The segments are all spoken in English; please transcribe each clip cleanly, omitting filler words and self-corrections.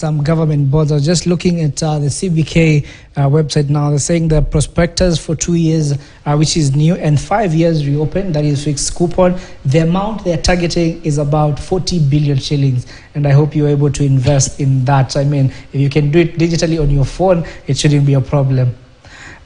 Some government boards. I was just looking at the CBK website now. They're saying the prospectus for 2 years, which is new, and 5 years reopened, that is fixed coupon. The amount they're targeting is about 40 billion shillings, and I hope you're able to invest in that. I mean, if you can do it digitally on your phone, it shouldn't be a problem.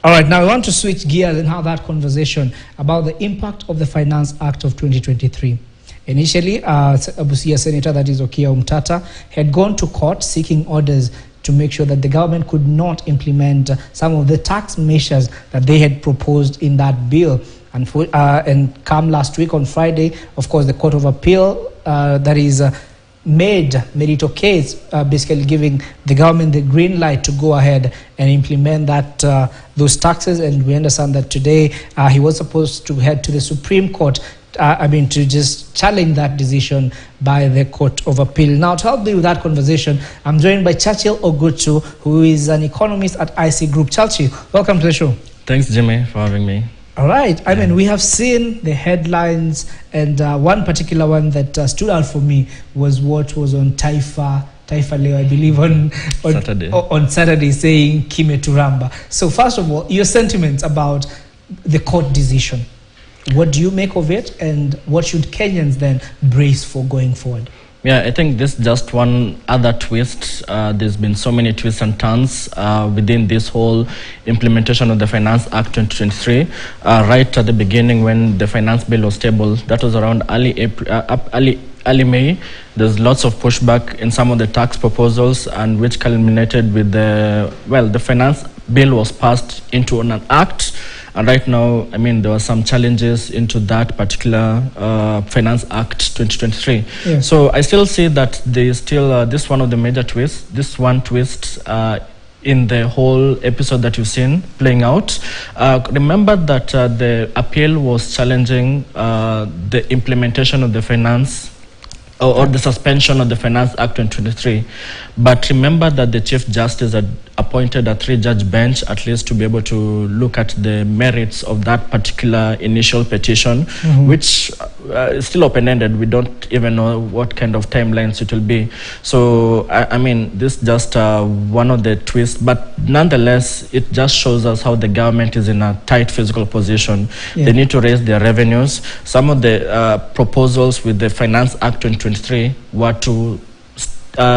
All right, now I want to switch gears and have that conversation about the impact of the Finance Act of 2023. Initially, Busia Senator, that is Okia Umtata, had gone to court seeking orders to make sure that the government could not implement some of the tax measures that they had proposed in that bill. And come last week on Friday, of course, the Court of Appeal made it okay, basically giving the government the green light to go ahead and implement those taxes. And we understand that today he was supposed to head to the Supreme Court to just challenge that decision by the Court of Appeal. Now, to help me with that conversation, I'm joined by Churchill Ogutu, who is an economist at IC Group. Churchill, welcome to the show. Thanks, Jimmy, for having me. All right. I mean, we have seen the headlines, and one particular one that stood out for me was what was on Taifa Leo, I believe, on Saturday, saying Kime Turamba. So, first of all, your sentiments about the court decision. What do you make of it, and what should Kenyans then brace for going forward? Yeah, I think this is just one other twist. There's been so many twists and turns within this whole implementation of the Finance Act 2023. Right at the beginning, when the finance bill was tabled, that was around early May. There's lots of pushback in some of the tax proposals, and which culminated with the finance bill was passed into an act. And right now, I mean, there were some challenges into that particular Finance Act 2023. Yeah. So I still see that there is still this one of the major twists, this one twist in the whole episode that you've seen playing out. Remember that the appeal was challenging the implementation of the finance or the suspension of the Finance Act 2023. But remember that the Chief Justice had appointed a 3-judge bench at least to be able to look at the merits of that particular initial petition, which is still open-ended. We don't even know what kind of timelines it will be. So, I mean, this is just one of the twists, but nonetheless, it just shows us how the government is in a tight physical position. Yeah. They need to raise their revenues. Some of the proposals with the Finance Act 2023 were to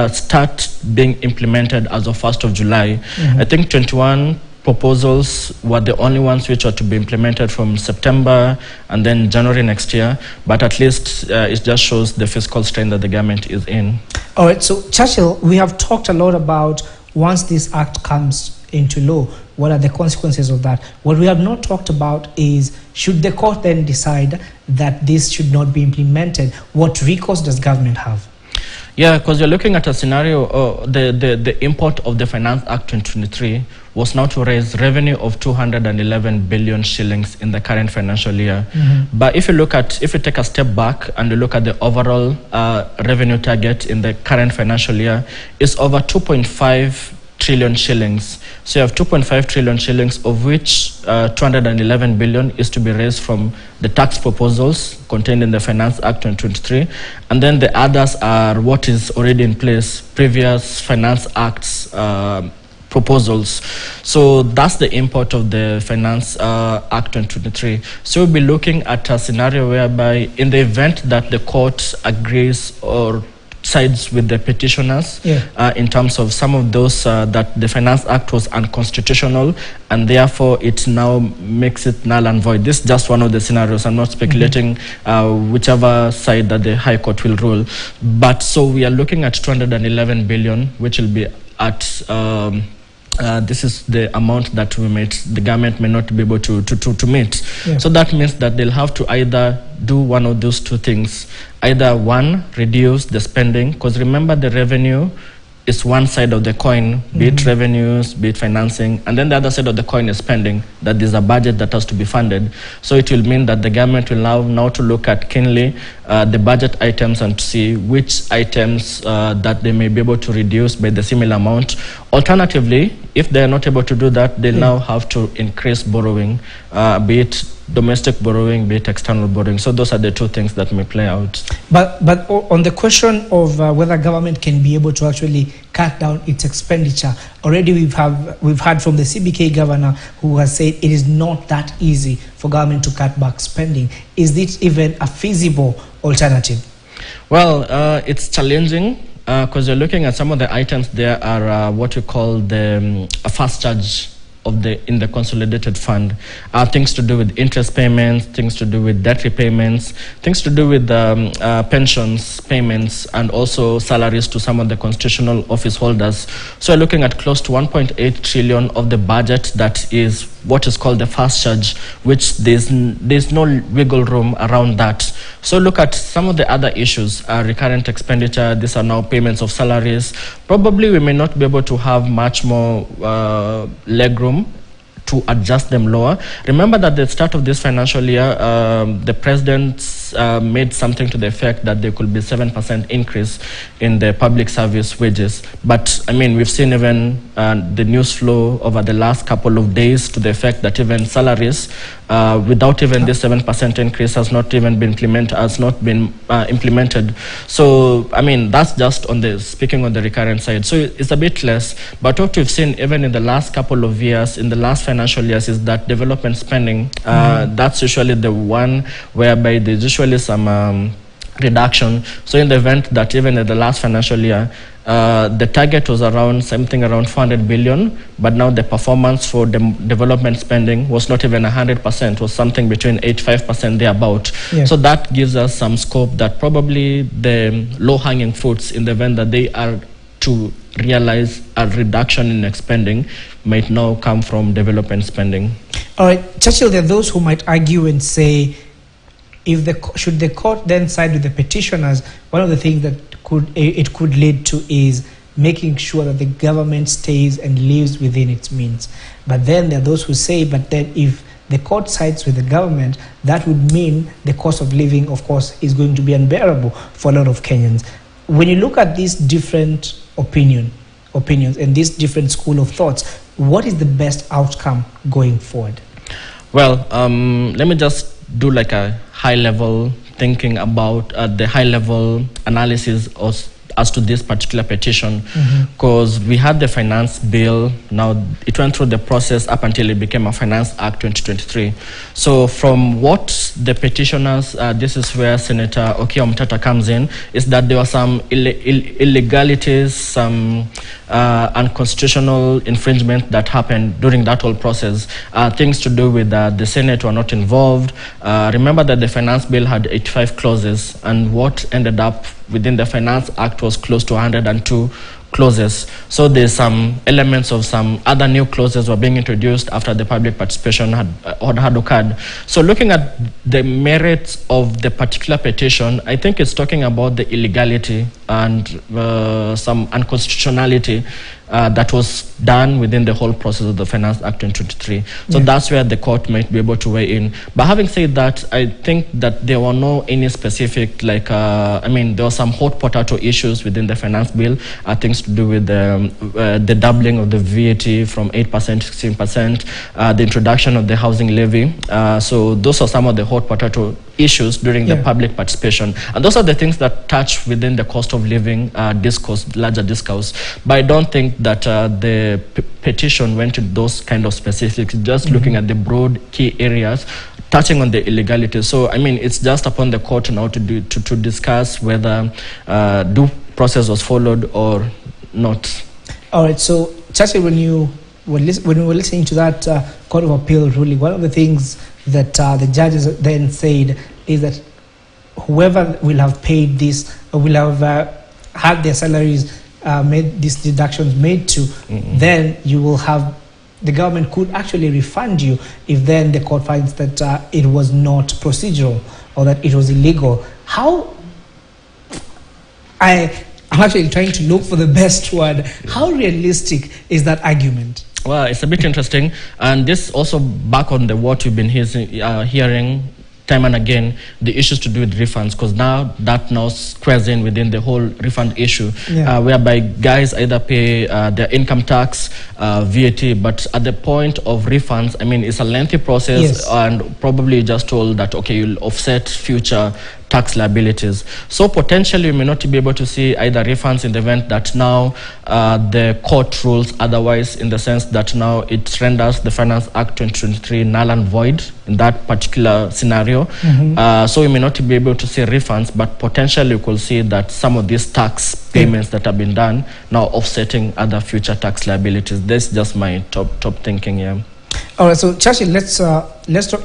start being implemented as of 1st of July. I think 21 proposals were the only ones which are to be implemented from September and then January next year. But at least it just shows the fiscal strain that the government is in. All right, so Churchill, we have talked a lot about once this act comes into law, what are the consequences of that? What we have not talked about is, should the court then decide that this should not be implemented, what recourse does government have? Yeah, because you're looking at a scenario, the import of the Finance Act 2023 was now to raise revenue of 211 billion shillings in the current financial year. But if you take a step back and you look at the overall revenue target in the current financial year, it's over 2.5 trillion shillings. So you have 2.5 trillion shillings, of which 211 billion is to be raised from the tax proposals contained in the Finance Act 2023. And then the others are what is already in place, previous Finance Acts proposals. So that's the import of the Finance Act 2023. So we'll be looking at a scenario whereby in the event that the court agrees or sides with the petitioners in terms of some of those that the Finance Act was unconstitutional, and therefore it now makes it null and void. This is just one of the scenarios. I'm not speculating whichever side that the High Court will rule. But so we are looking at 211 billion, which will be at this is the amount that the government may not be able to meet. Yeah. So that means that they'll have to either do one of those two things. Either one, reduce the spending, because remember the revenue is one side of the coin, be it revenues, be it financing, and then the other side of the coin is spending, that there's a budget that has to be funded. So it will mean that the government will now to look at keenly the budget items and to see which items that they may be able to reduce by the similar amount. Alternatively, if they are not able to do that, they'll now have to increase borrowing, be it domestic borrowing, be it external borrowing. So those are the two things that may play out. But on the question of whether government can be able to actually cut down its expenditure, already we've heard from the CBK governor who has said it is not that easy for government to cut back spending. Is it even a feasible alternative? Well, it's challenging because you're looking at some of the items there are what we call the fast charge in the consolidated fund, things to do with interest payments, things to do with debt repayments, things to do with pensions payments, and also salaries to some of the constitutional office holders. So we're looking at close to 1.8 trillion of the budget that is what is called the fast charge, which there's no wiggle room around that. So look at some of the other issues, recurrent expenditure. These are now payments of salaries. Probably we may not be able to have much more leg room to adjust them lower. Remember that at the start of this financial year, the president made something to the effect that there could be 7% increase in the public service wages. But I mean, we've seen even the news flow over the last couple of days to the effect that even salaries, without even this 7% increase, has not been implemented. So I mean, that's just on the speaking on the recurrent side. So it's a bit less. But what we've seen even in the last couple of years, in the last financial years, is that development spending, that's usually the one whereby there's usually some reduction. So in the event that even in the last financial year, the target was around 400 billion, but now the performance for the development spending was not even 100%, was something between 85% thereabout. Yeah. So that gives us some scope that probably the low-hanging fruits, in the event that they are to realize a reduction in spending, might now come from development spending. All right, Churchill, there are those who might argue and say, should the court then side with the petitioners, one of the things that it could lead to is making sure that the government stays and lives within its means. But then there are those who say, but then if the court sides with the government, that would mean the cost of living, of course, is going to be unbearable for a lot of Kenyans. When you look at these different opinions and this different school of thoughts, what is the best outcome going forward? Well, let me just do like a high-level thinking about the high-level analysis as to this particular petition, because we had the finance bill. Now it went through the process up until it became a Finance Act 2023. So from what the petitioners, this is where Senator Okiya Omtata comes in, is that there were some illegalities, some unconstitutional infringement that happened during that whole process. Things to do with the Senate were not involved. Remember that the finance bill had 85 clauses, and what ended up within the Finance Act was close to 102 clauses. So there's some elements of some other new clauses were being introduced after the public participation had occurred. So looking at the merits of the particular petition, I think it's talking about the illegality and some unconstitutionality that was done within the whole process of the Finance Act 2023. So that's where the court might be able to weigh in. But having said that, I think that there were no any specific, like, I mean, there were some hot potato issues within the finance bill, things to do with the doubling of the VAT from 8% to 16%, the introduction of the housing levy. So those are some of the hot potato issues during the public participation. And those are the things that touch within the cost of living discourse, larger discourse. But I don't think that the petition went to those kind of specifics, just looking at the broad key areas touching on the illegality. So, I mean, it's just upon the court now to discuss whether due process was followed or not. All right, so Chachi, when we were listening to that Court of Appeal ruling, one of the things that the judges then said is that whoever will have paid this, or will have had their salaries made, these deductions made to, then you will have, the government could actually refund you if then the court finds that it was not procedural or that it was illegal. I'm actually trying to look for the best word. How realistic is that argument? Well, it's a bit interesting, and this also back on what we've been hearing time and again the issues to do with refunds, because now that now squares in within the whole refund issue, whereby guys either pay their income tax, VAT, but at the point of refunds, I mean, it's a lengthy process, and probably just told that, okay, you'll offset future tax liabilities. So potentially we may not be able to see either refunds in the event that now the court rules otherwise, in the sense that now it renders the Finance Act 2023 null and void in that particular scenario. So we may not be able to see refunds, but potentially we could see that some of these tax payments that have been done now offsetting other future tax liabilities. That's just my top thinking here. All right, so Churchill, let's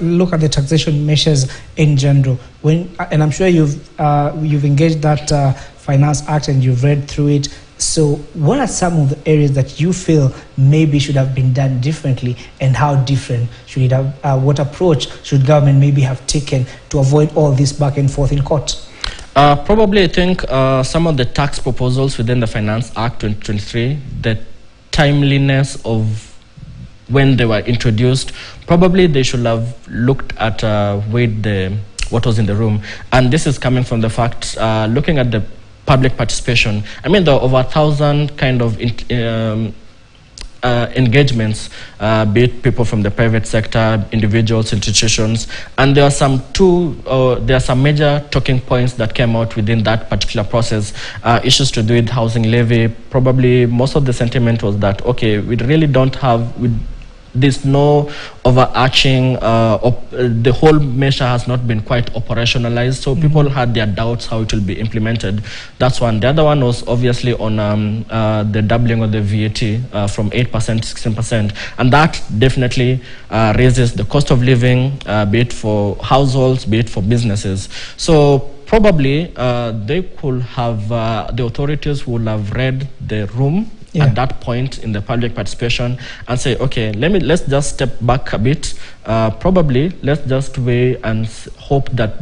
look at the taxation measures in general. And I'm sure you've engaged that Finance Act and you've read through it. So what are some of the areas that you feel maybe should have been done differently, and how different should it have? What approach should government maybe have taken to avoid all this back and forth in court? Probably, I think some of the tax proposals within the Finance Act 2023, the timeliness of when they were introduced, probably they should have looked at what was in the room. And this is coming from the fact, looking at the public participation. I mean, there are over 1,000 kind of engagements, be it people from the private sector, individuals, institutions, and there are some major talking points that came out within that particular process. Issues to do with housing levy. Probably most of the sentiment was that, okay, we really don't have, there's no overarching, the whole measure has not been quite operationalized, so people had their doubts how it will be implemented. That's one. The other one was obviously on the doubling of the VAT from 8% to 16%, and that definitely raises the cost of living, be it for households, be it for businesses. So probably they could have, the authorities would have read the room at that point in the public participation and say, okay, let's just step back a bit. Probably let's just wait and hope that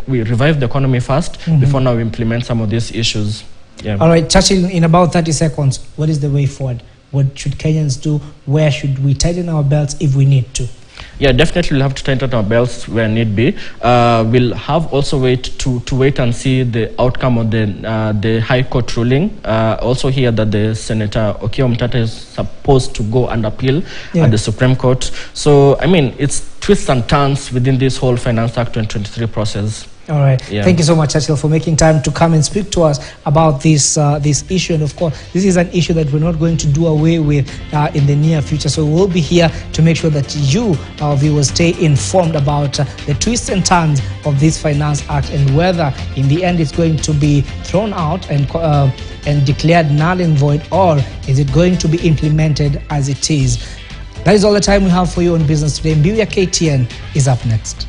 we revive the economy first before now we implement some of these issues. All right, Churchill, in about 30 seconds, what is the way forward? What should Kenyans do? Where should we tighten our belts if we need to? Yeah, definitely we'll have to tighten our belts where need be. We'll have also to wait and see the outcome of the High Court ruling. Also hear that the Senator Okiya Omtata is supposed to go and appeal at the Supreme Court. So, I mean, it's twists and turns within this whole Finance Act 2023 process. All right. Thank you so much, Churchill, for making time to come and speak to us about this issue. And of course, this is an issue that we're not going to do away with in the near future. So we'll be here to make sure that you, our viewers, stay informed about the twists and turns of this Finance Act, and whether in the end it's going to be thrown out and declared null and void, or is it going to be implemented as it is. That is all the time we have for you on Business Today. Mbiu ya KTN is up next.